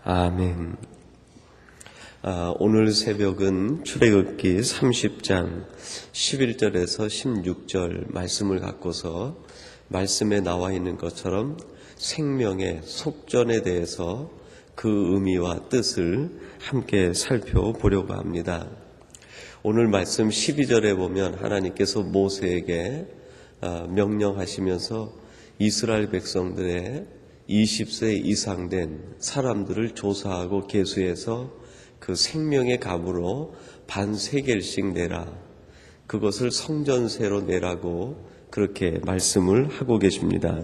아멘. 오늘 새벽은 출애굽기 30장 11절에서 16절 말씀을 갖고서 말씀에 나와 있는 것처럼 생명의 속전에 대해서 그 의미와 뜻을 함께 살펴보려고 합니다. 오늘 말씀 12절에 보면 하나님께서 모세에게 명령하시면서 이스라엘 백성들의 20세 이상 된 사람들을 조사하고 계수해서 그 생명의 값으로 반세겔씩 내라, 그것을 성전세로 내라고 그렇게 말씀을 하고 계십니다.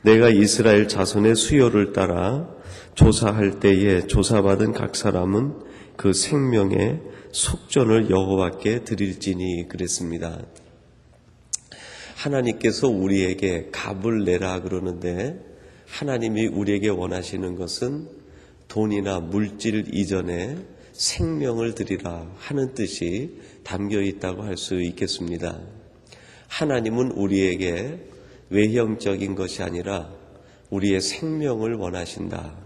내가 이스라엘 자손의 수요를 따라 조사할 때에 조사받은 각 사람은 그 생명의 속전을 여호와께 드릴지니 그랬습니다. 하나님께서 우리에게 값을 내라 그러는데 하나님이 우리에게 원하시는 것은 돈이나 물질 이전에 생명을 드리라 하는 뜻이 담겨 있다고 할 수 있겠습니다. 하나님은 우리에게 외형적인 것이 아니라 우리의 생명을 원하신다.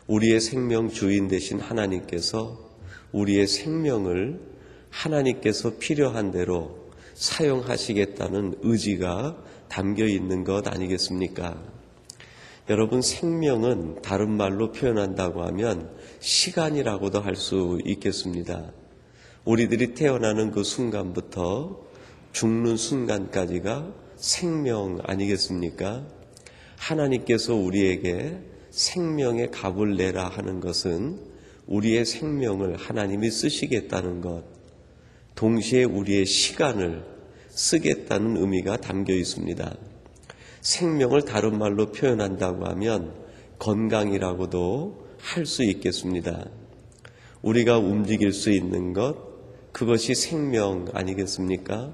우리의 생명 주인 되신 하나님께서 우리의 생명을 하나님께서 필요한 대로 사용하시겠다는 의지가 담겨 있는 것 아니겠습니까? 여러분, 생명은 다른 말로 표현한다고 하면 시간이라고도 할 수 있겠습니다. 우리들이 태어나는 그 순간부터 죽는 순간까지가 생명 아니겠습니까? 하나님께서 우리에게 생명의 값을 내라 하는 것은 우리의 생명을 하나님이 쓰시겠다는 것, 동시에 우리의 시간을 쓰겠다는 의미가 담겨 있습니다. 생명을 다른 말로 표현한다고 하면 건강이라고도 할 수 있겠습니다. 우리가 움직일 수 있는 것, 그것이 생명 아니겠습니까?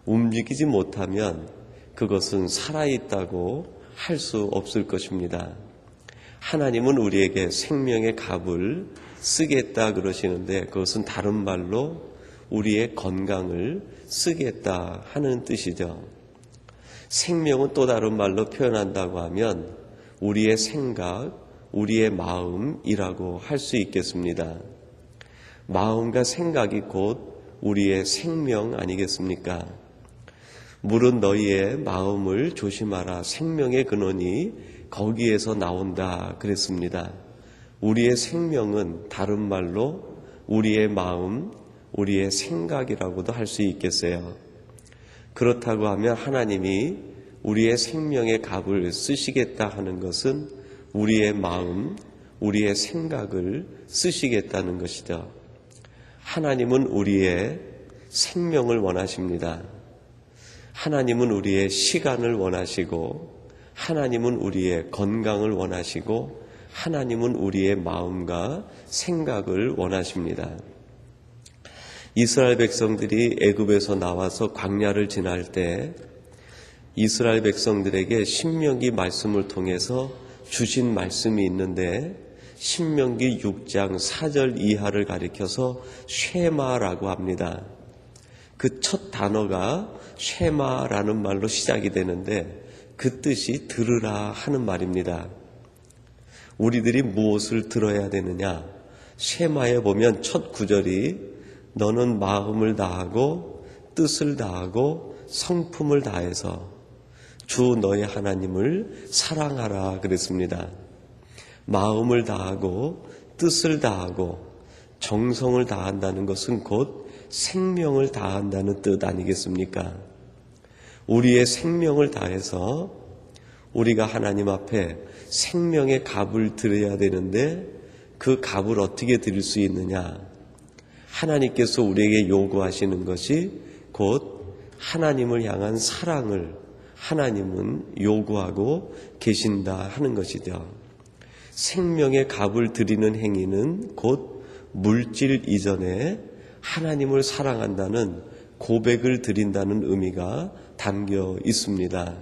움직이지 못하면 그것은 살아있다고 할 수 없을 것입니다. 하나님은 우리에게 생명의 값을 쓰겠다 그러시는데 그것은 다른 말로 우리의 건강을 쓰겠다 하는 뜻이죠. 생명은 또 다른 말로 표현한다고 하면 우리의 생각, 우리의 마음이라고 할 수 있겠습니다. 마음과 생각이 곧 우리의 생명 아니겠습니까? 물은 너희의 마음을 조심하라. 생명의 근원이 거기에서 나온다 그랬습니다. 우리의 생명은 다른 말로 우리의 마음, 우리의 생각이라고도 할 수 있겠어요. 그렇다고 하면 하나님이 우리의 생명의 값을 쓰시겠다 하는 것은 우리의 마음, 우리의 생각을 쓰시겠다는 것이죠. 하나님은 우리의 생명을 원하십니다. 하나님은 우리의 시간을 원하시고, 하나님은 우리의 건강을 원하시고, 하나님은 우리의 마음과 생각을 원하십니다. 이스라엘 백성들이 애굽에서 나와서 광야를 지날 때 이스라엘 백성들에게 신명기 말씀을 통해서 주신 말씀이 있는데 신명기 6장 4절 이하를 가리켜서 쉐마라고 합니다. 그 첫 단어가 쉐마라는 말로 시작이 되는데 그 뜻이 들으라 하는 말입니다. 우리들이 무엇을 들어야 되느냐? 쉐마에 보면 첫 구절이 너는 마음을 다하고 뜻을 다하고 성품을 다해서 주 너의 하나님을 사랑하라 그랬습니다. 마음을 다하고 뜻을 다하고 정성을 다한다는 것은 곧 생명을 다한다는 뜻 아니겠습니까? 우리의 생명을 다해서 우리가 하나님 앞에 생명의 값을 드려야 되는데 그 값을 어떻게 드릴 수 있느냐? 하나님께서 우리에게 요구하시는 것이 곧 하나님을 향한 사랑을 하나님은 요구하고 계신다 하는 것이죠. 생명의 값을 드리는 행위는 곧 물질 이전에 하나님을 사랑한다는 고백을 드린다는 의미가 담겨 있습니다.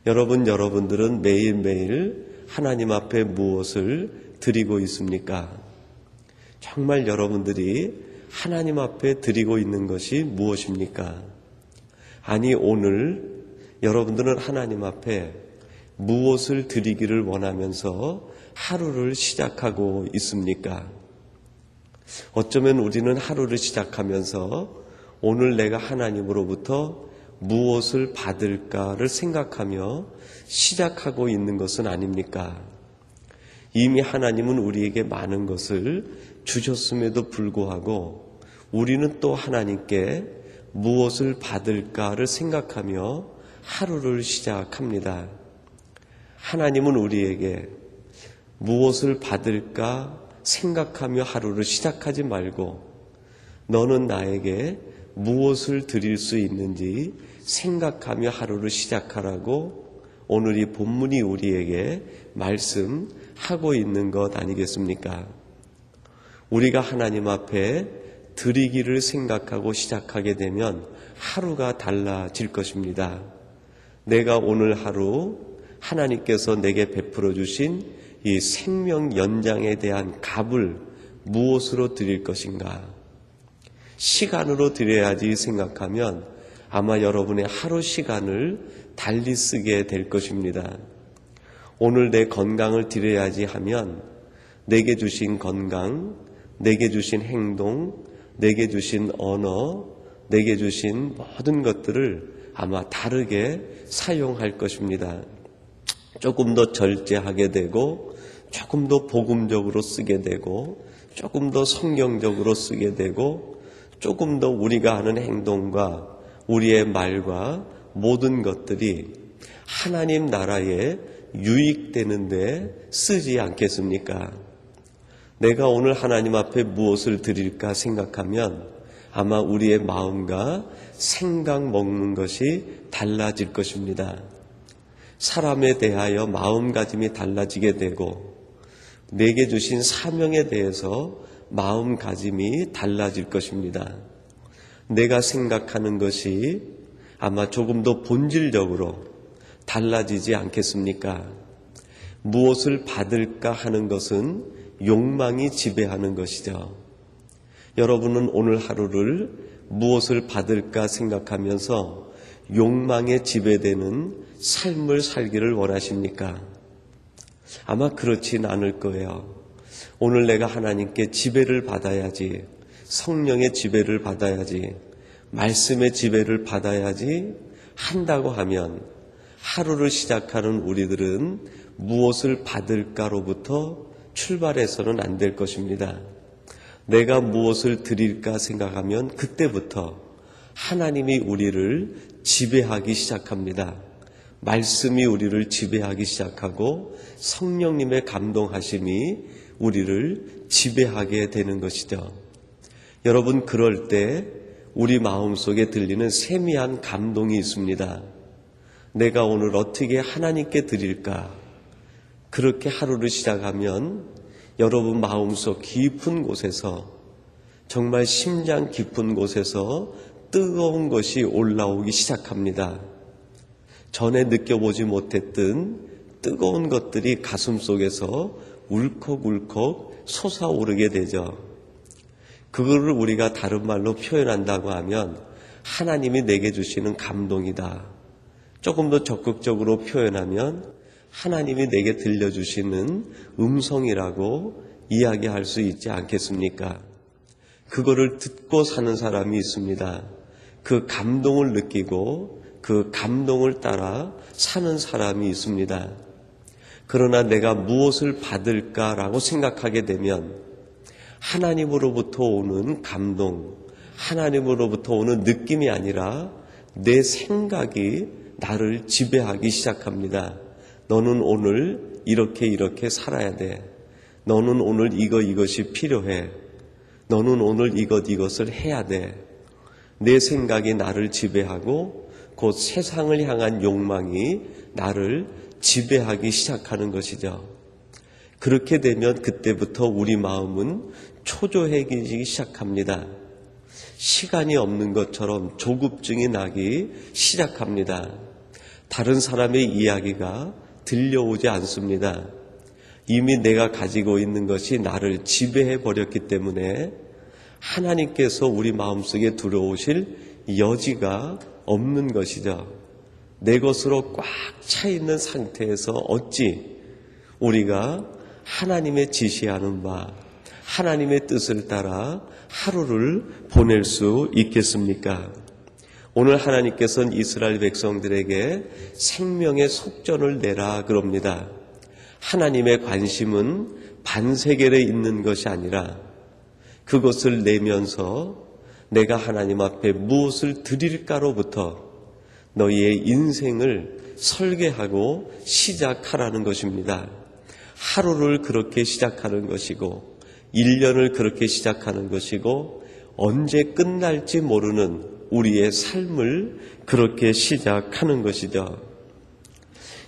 여러분들은 매일매일 하나님 앞에 무엇을 드리고 있습니까? 정말 여러분들이 하나님 앞에 드리고 있는 것이 무엇입니까? 아니, 오늘 여러분들은 하나님 앞에 무엇을 드리기를 원하면서 하루를 시작하고 있습니까? 어쩌면 우리는 하루를 시작하면서 오늘 내가 하나님으로부터 무엇을 받을까를 생각하며 시작하고 있는 것은 아닙니까? 이미 하나님은 우리에게 많은 것을 주셨음에도 불구하고 우리는 또 하나님께 무엇을 받을까를 생각하며 하루를 시작합니다. 하나님은 우리에게 무엇을 받을까 생각하며 하루를 시작하지 말고 너는 나에게 무엇을 드릴 수 있는지 생각하며 하루를 시작하라고 오늘 이 본문이 우리에게 말씀하고 있는 것 아니겠습니까? 우리가 하나님 앞에 드리기를 생각하고 시작하게 되면 하루가 달라질 것입니다. 내가 오늘 하루 하나님께서 내게 베풀어 주신 이 생명 연장에 대한 값을 무엇으로 드릴 것인가? 시간으로 드려야지 생각하면 아마 여러분의 하루 시간을 달리 쓰게 될 것입니다. 오늘 내 건강을 드려야지 하면 내게 주신 건강, 내게 주신 행동, 내게 주신 언어, 내게 주신 모든 것들을 아마 다르게 사용할 것입니다. 조금 더 절제하게 되고 조금 더 복음적으로 쓰게 되고 조금 더 성경적으로 쓰게 되고 조금 더 우리가 하는 행동과 우리의 말과 모든 것들이 하나님 나라에 유익되는데 쓰지 않겠습니까? 내가 오늘 하나님 앞에 무엇을 드릴까 생각하면 아마 우리의 마음과 생각 먹는 것이 달라질 것입니다. 사람에 대하여 마음가짐이 달라지게 되고 내게 주신 사명에 대해서 마음가짐이 달라질 것입니다. 내가 생각하는 것이 아마 조금 더 본질적으로 달라지지 않겠습니까? 무엇을 받을까 하는 것은 욕망이 지배하는 것이죠. 여러분은 오늘 하루를 무엇을 받을까 생각하면서 욕망에 지배되는 삶을 살기를 원하십니까? 아마 그렇진 않을 거예요. 오늘 내가 하나님께 지배를 받아야지, 성령의 지배를 받아야지, 말씀의 지배를 받아야지 한다고 하면 하루를 시작하는 우리들은 무엇을 받을까로부터 출발해서는 안 될 것입니다. 내가 무엇을 드릴까 생각하면 그때부터 하나님이 우리를 지배하기 시작합니다. 말씀이 우리를 지배하기 시작하고 성령님의 감동하심이 우리를 지배하게 되는 것이죠. 여러분, 그럴 때 우리 마음속에 들리는 세미한 감동이 있습니다. 내가 오늘 어떻게 하나님께 드릴까? 그렇게 하루를 시작하면 여러분 마음속 깊은 곳에서, 정말 심장 깊은 곳에서 뜨거운 것이 올라오기 시작합니다. 전에 느껴보지 못했던 뜨거운 것들이 가슴속에서 울컥울컥 솟아오르게 되죠. 그거를 우리가 다른 말로 표현한다고 하면 하나님이 내게 주시는 감동이다. 조금 더 적극적으로 표현하면 하나님이 내게 들려주시는 음성이라고 이야기할 수 있지 않겠습니까? 그거를 듣고 사는 사람이 있습니다. 그 감동을 느끼고 그 감동을 따라 사는 사람이 있습니다. 그러나 내가 무엇을 받을까라고 생각하게 되면 하나님으로부터 오는 감동, 하나님으로부터 오는 느낌이 아니라 내 생각이 나를 지배하기 시작합니다. 너는 오늘 이렇게 살아야 돼. 너는 오늘 이것이 필요해. 너는 오늘 이것을 해야 돼. 내 생각이 나를 지배하고 곧 세상을 향한 욕망이 나를 지배하기 시작하는 것이죠. 그렇게 되면 그때부터 우리 마음은 초조해지기 시작합니다. 시간이 없는 것처럼 조급증이 나기 시작합니다. 다른 사람의 이야기가 들려오지 않습니다. 이미 내가 가지고 있는 것이 나를 지배해 버렸기 때문에 하나님께서 우리 마음속에 들어오실 여지가 없는 것이죠. 내 것으로 꽉 차 있는 상태에서 어찌 우리가 하나님의 지시하는 바, 하나님의 뜻을 따라 하루를 보낼 수 있겠습니까? 오늘 하나님께서는 이스라엘 백성들에게 생명의 속전을 내라 그럽니다. 하나님의 관심은 반세겔에 있는 것이 아니라 그것을 내면서 내가 하나님 앞에 무엇을 드릴까로부터 너희의 인생을 설계하고 시작하라는 것입니다. 하루를 그렇게 시작하는 것이고 1년을 그렇게 시작하는 것이고 언제 끝날지 모르는 우리의 삶을 그렇게 시작하는 것이죠.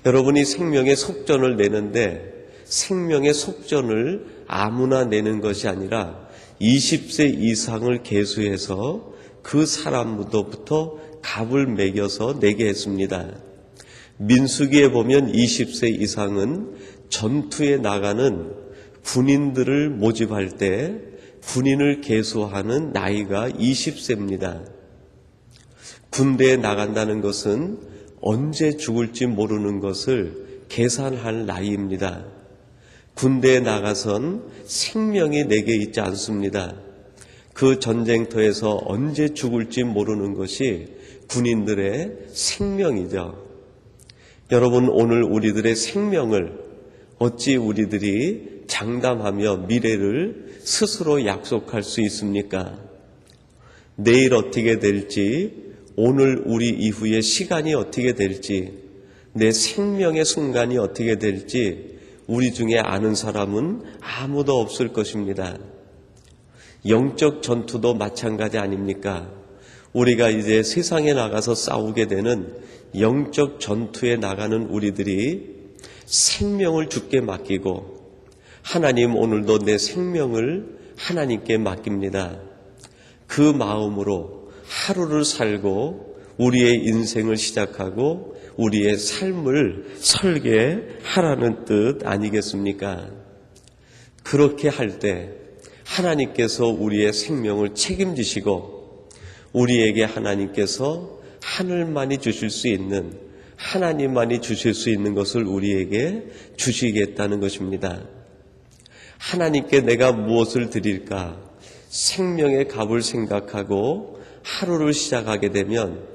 여러분이 생명의 속전을 내는데 생명의 속전을 아무나 내는 것이 아니라 20세 이상을 계수해서 그 사람부터 값을 매겨서 내게 했습니다. 민수기에 보면 20세 이상은 전투에 나가는 군인들을 모집할 때 군인을 계수하는 나이가 20세입니다. 군대에 나간다는 것은 언제 죽을지 모르는 것을 계산할 나이입니다. 군대에 나가선 생명이 내게 있지 않습니다. 그 전쟁터에서 언제 죽을지 모르는 것이 군인들의 생명이죠. 여러분, 오늘 우리들의 생명을 어찌 우리들이 장담하며 미래를 스스로 약속할 수 있습니까? 내일 어떻게 될지, 오늘 우리 이후의 시간이 어떻게 될지, 내 생명의 순간이 어떻게 될지 우리 중에 아는 사람은 아무도 없을 것입니다. 영적 전투도 마찬가지 아닙니까? 우리가 이제 세상에 나가서 싸우게 되는 영적 전투에 나가는 우리들이 생명을 주께 맡기고 하나님 오늘도 내 생명을 하나님께 맡깁니다. 그 마음으로 하루를 살고 우리의 인생을 시작하고 우리의 삶을 설계하라는 뜻 아니겠습니까? 그렇게 할 때 하나님께서 우리의 생명을 책임지시고 우리에게 하나님께서 하늘만이 주실 수 있는, 하나님만이 주실 수 있는 것을 우리에게 주시겠다는 것입니다. 하나님께 내가 무엇을 드릴까? 생명의 값을 생각하고 하루를 시작하게 되면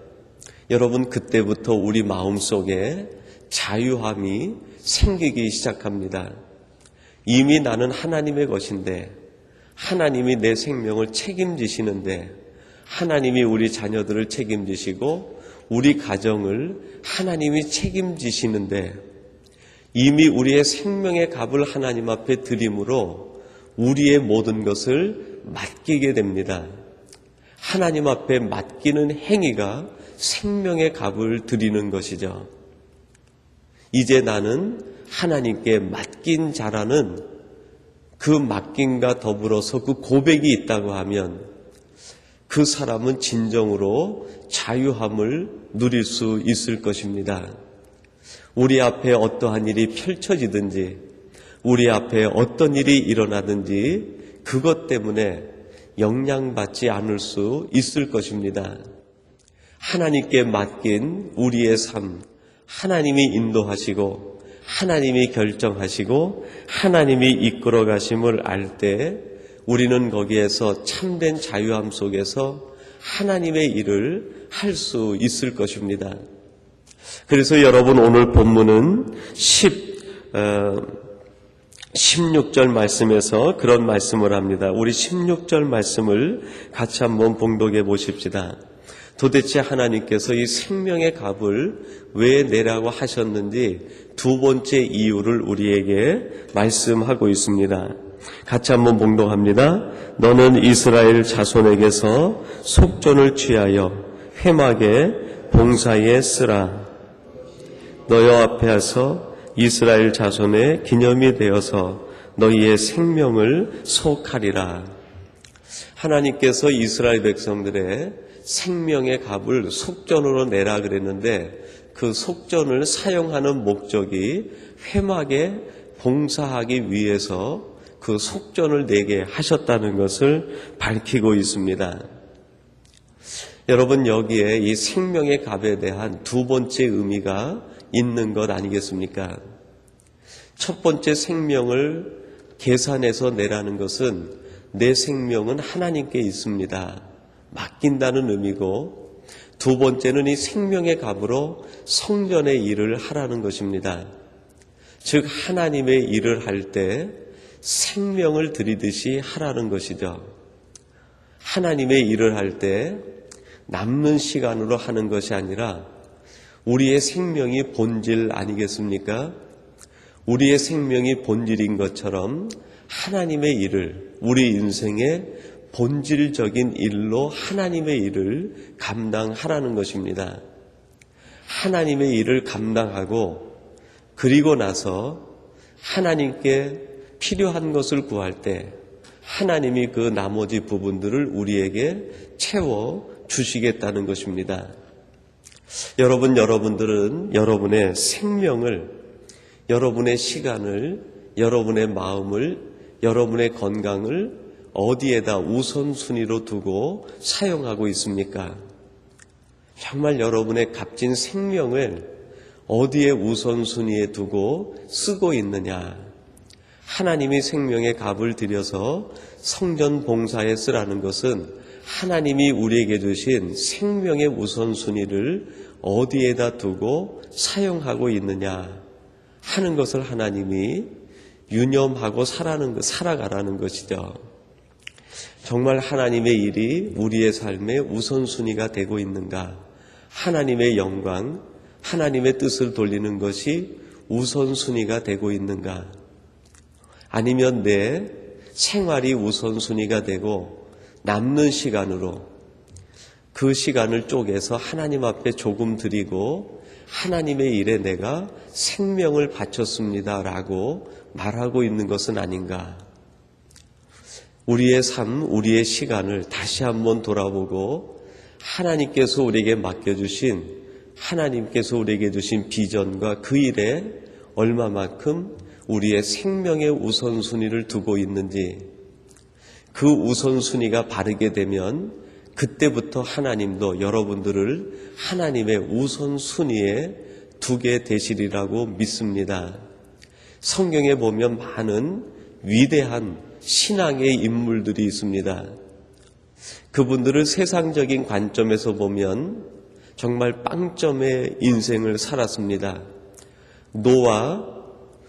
여러분, 그때부터 우리 마음속에 자유함이 생기기 시작합니다. 이미 나는 하나님의 것인데, 하나님이 내 생명을 책임지시는데, 하나님이 우리 자녀들을 책임지시고 우리 가정을 하나님이 책임지시는데, 이미 우리의 생명의 값을 하나님 앞에 드림으로 우리의 모든 것을 맡기게 됩니다. 하나님 앞에 맡기는 행위가 생명의 값을 드리는 것이죠. 이제 나는 하나님께 맡긴 자라는 그 맡김과 더불어서 그 고백이 있다고 하면 그 사람은 진정으로 자유함을 누릴 수 있을 것입니다. 우리 앞에 어떠한 일이 펼쳐지든지 우리 앞에 어떤 일이 일어나든지 그것 때문에 영향받지 않을 수 있을 것입니다. 하나님께 맡긴 우리의 삶, 하나님이 인도하시고 하나님이 결정하시고 하나님이 이끌어 가심을 알 때 우리는 거기에서 참된 자유함 속에서 하나님의 일을 할 수 있을 것입니다. 그래서 여러분, 오늘 본문은 16절 말씀에서 그런 말씀을 합니다. 우리 16절 말씀을 같이 한번 봉독해 보십시다. 도대체 하나님께서 이 생명의 값을 왜 내라고 하셨는지 두 번째 이유를 우리에게 말씀하고 있습니다. 같이 한번 봉독합니다. 너는 이스라엘 자손에게서 속전을 취하여 회막에 봉사에 쓰라. 너희 앞에 하서 이스라엘 자손의 기념이 되어서 너희의 생명을 속하리라. 하나님께서 이스라엘 백성들의 생명의 값을 속전으로 내라 그랬는데 그 속전을 사용하는 목적이 회막에 봉사하기 위해서 그 속전을 내게 하셨다는 것을 밝히고 있습니다. 여러분, 여기에 이 생명의 값에 대한 두 번째 의미가 있는 것 아니겠습니까? 첫 번째 생명을 계산해서 내라는 것은 내 생명은 하나님께 있습니다, 맡긴다는 의미고, 두 번째는 이 생명의 값으로 성전의 일을 하라는 것입니다. 즉 하나님의 일을 할 때 생명을 드리듯이 하라는 것이죠. 하나님의 일을 할 때 남는 시간으로 하는 것이 아니라 우리의 생명이 본질 아니겠습니까? 우리의 생명이 본질인 것처럼 하나님의 일을, 우리 인생의 본질적인 일로 하나님의 일을 감당하라는 것입니다. 하나님의 일을 감당하고 그리고 나서 하나님께 필요한 것을 구할 때 하나님이 그 나머지 부분들을 우리에게 채워 주시겠다는 것입니다. 여러분들은 여러분의 생명을, 여러분의 시간을, 여러분의 마음을, 여러분의 건강을 어디에다 우선순위로 두고 사용하고 있습니까? 정말 여러분의 값진 생명을 어디에 우선순위에 두고 쓰고 있느냐? 하나님이 생명의 값을 들여서 성전 봉사에 쓰라는 것은 하나님이 우리에게 주신 생명의 우선순위를 어디에다 두고 사용하고 있느냐 하는 것을 하나님이 유념하고 살아가라는 것이죠. 정말 하나님의 일이 우리의 삶의 우선순위가 되고 있는가? 하나님의 영광, 하나님의 뜻을 돌리는 것이 우선순위가 되고 있는가? 아니면 내 생활이 우선순위가 되고 남는 시간으로 그 시간을 쪼개서 하나님 앞에 조금 드리고 하나님의 일에 내가 생명을 바쳤습니다라고 말하고 있는 것은 아닌가? 우리의 삶, 우리의 시간을 다시 한번 돌아보고 하나님께서 우리에게 맡겨주신, 하나님께서 우리에게 주신 비전과 그 일에 얼마만큼 우리의 생명의 우선순위를 두고 있는지, 그 우선순위가 바르게 되면 그때부터 하나님도 여러분들을 하나님의 우선순위에 두게 되시리라고 믿습니다. 성경에 보면 많은 위대한 신앙의 인물들이 있습니다. 그분들을 세상적인 관점에서 보면 정말 빵점의 인생을 살았습니다. 노아,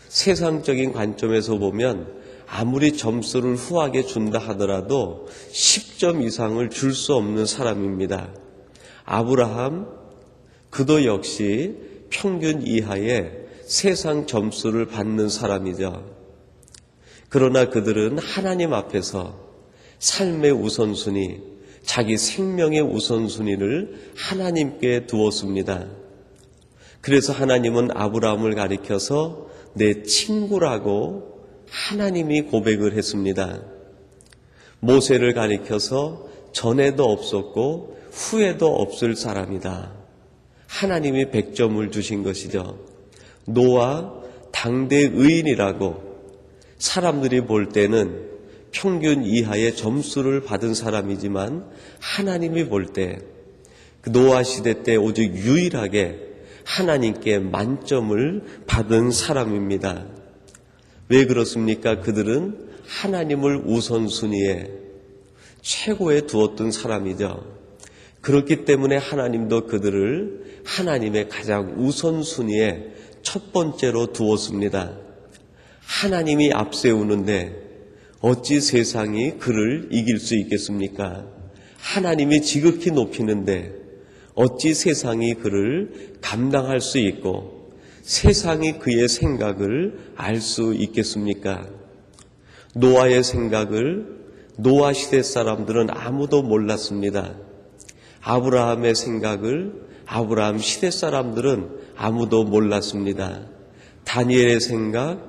세상적인 관점에서 보면 아무리 점수를 후하게 준다 하더라도 10점 이상을 줄 수 없는 사람입니다. 아브라함, 그도 역시 평균 이하의 세상 점수를 받는 사람이죠. 그러나 그들은 하나님 앞에서 삶의 우선순위, 자기 생명의 우선순위를 하나님께 두었습니다. 그래서 하나님은 아브라함을 가리켜서 내 친구라고 하나님이 고백을 했습니다. 모세를 가리켜서 전에도 없었고 후에도 없을 사람이다. 하나님이 100점을 주신 것이죠. 노아 당대 의인이라고 사람들이 볼 때는 평균 이하의 점수를 받은 사람이지만 하나님이 볼 때 노아 시대 때 오직 유일하게 하나님께 만점을 받은 사람입니다. 왜 그렇습니까? 그들은 하나님을 우선순위에 최고에 두었던 사람이죠. 그렇기 때문에 하나님도 그들을 하나님의 가장 우선순위에 첫 번째로 두었습니다. 하나님이 앞세우는데 어찌 세상이 그를 이길 수 있겠습니까? 하나님이 지극히 높이는데 어찌 세상이 그를 감당할 수 있고 세상이 그의 생각을 알 수 있겠습니까? 노아의 생각을 노아 시대 사람들은 아무도 몰랐습니다. 아브라함의 생각을 아브라함 시대 사람들은 아무도 몰랐습니다. 다니엘의 생각,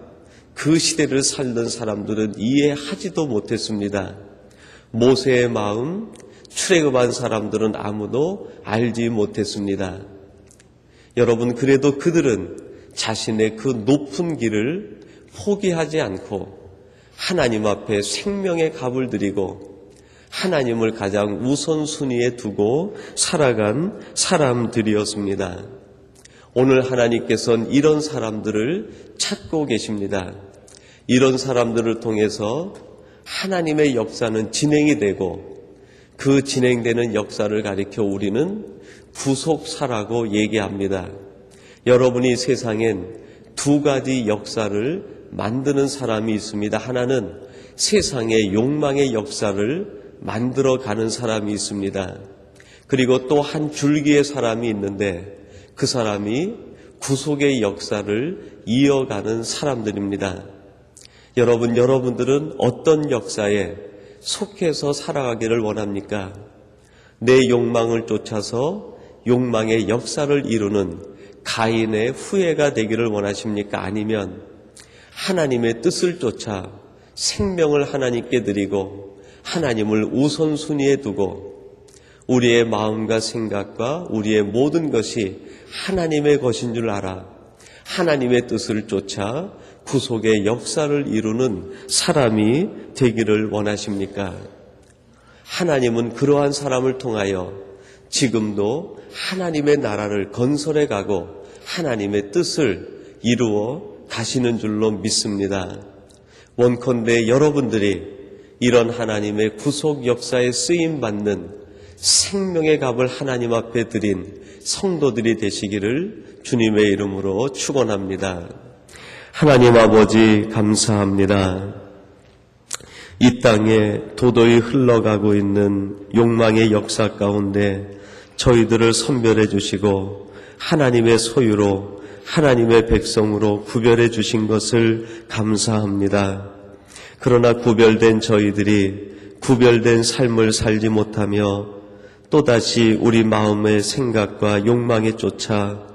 그 시대를 살던 사람들은 이해하지도 못했습니다. 모세의 마음, 출애굽한 사람들은 아무도 알지 못했습니다. 여러분, 그래도 그들은 자신의 그 높은 길을 포기하지 않고 하나님 앞에 생명의 값을 드리고 하나님을 가장 우선순위에 두고 살아간 사람들이었습니다. 오늘 하나님께서는 이런 사람들을 찾고 계십니다. 이런 사람들을 통해서 하나님의 역사는 진행이 되고 그 진행되는 역사를 가리켜 우리는 구속사라고 얘기합니다. 여러분이 세상엔 두 가지 역사를 만드는 사람이 있습니다. 하나는 세상의 욕망의 역사를 만들어가는 사람이 있습니다. 그리고 또 한 줄기의 사람이 있는데 그 사람이 구속의 역사를 이어가는 사람들입니다. 여러분들은 어떤 역사에 속해서 살아가기를 원합니까? 내 욕망을 쫓아서 욕망의 역사를 이루는 가인의 후예가 되기를 원하십니까? 아니면 하나님의 뜻을 쫓아 생명을 하나님께 드리고 하나님을 우선순위에 두고 우리의 마음과 생각과 우리의 모든 것이 하나님의 것인 줄 알아 하나님의 뜻을 쫓아 구속의 역사를 이루는 사람이 되기를 원하십니까? 하나님은 그러한 사람을 통하여 지금도 하나님의 나라를 건설해 가고 하나님의 뜻을 이루어 가시는 줄로 믿습니다. 원컨대 여러분들이 이런 하나님의 구속 역사에 쓰임받는 생명의 값을 하나님 앞에 드린 성도들이 되시기를 주님의 이름으로 축원합니다. 하나님 아버지 감사합니다. 이 땅에 도도히 흘러가고 있는 욕망의 역사 가운데 저희들을 선별해 주시고 하나님의 소유로 하나님의 백성으로 구별해 주신 것을 감사합니다. 그러나 구별된 저희들이 구별된 삶을 살지 못하며 또다시 우리 마음의 생각과 욕망에 쫓아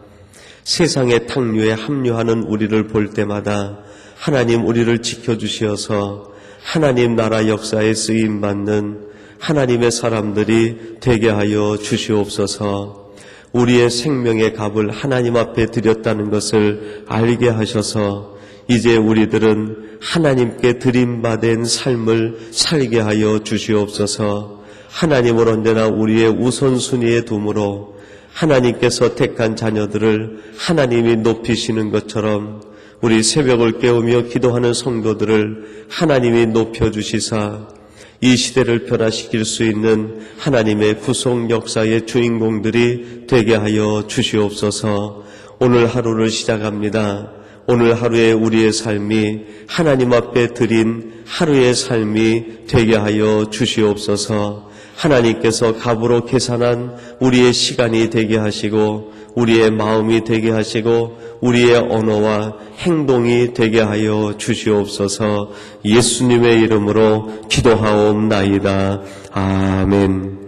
세상의 탕류에 합류하는 우리를 볼 때마다 하나님 우리를 지켜주시어서 하나님 나라 역사에 쓰임받는 하나님의 사람들이 되게 하여 주시옵소서. 우리의 생명의 값을 하나님 앞에 드렸다는 것을 알게 하셔서 이제 우리들은 하나님께 드림받은 삶을 살게 하여 주시옵소서. 하나님을 언제나 우리의 우선순위에 두므로 하나님께서 택한 자녀들을 하나님이 높이시는 것처럼 우리 새벽을 깨우며 기도하는 성도들을 하나님이 높여주시사 이 시대를 변화시킬 수 있는 하나님의 구속 역사의 주인공들이 되게 하여 주시옵소서. 오늘 하루를 시작합니다. 오늘 하루에 우리의 삶이 하나님 앞에 드린 하루의 삶이 되게 하여 주시옵소서. 하나님께서 값으로 계산한 우리의 시간이 되게 하시고 우리의 마음이 되게 하시고 우리의 언어와 행동이 되게 하여 주시옵소서. 예수님의 이름으로 기도하옵나이다. 아멘.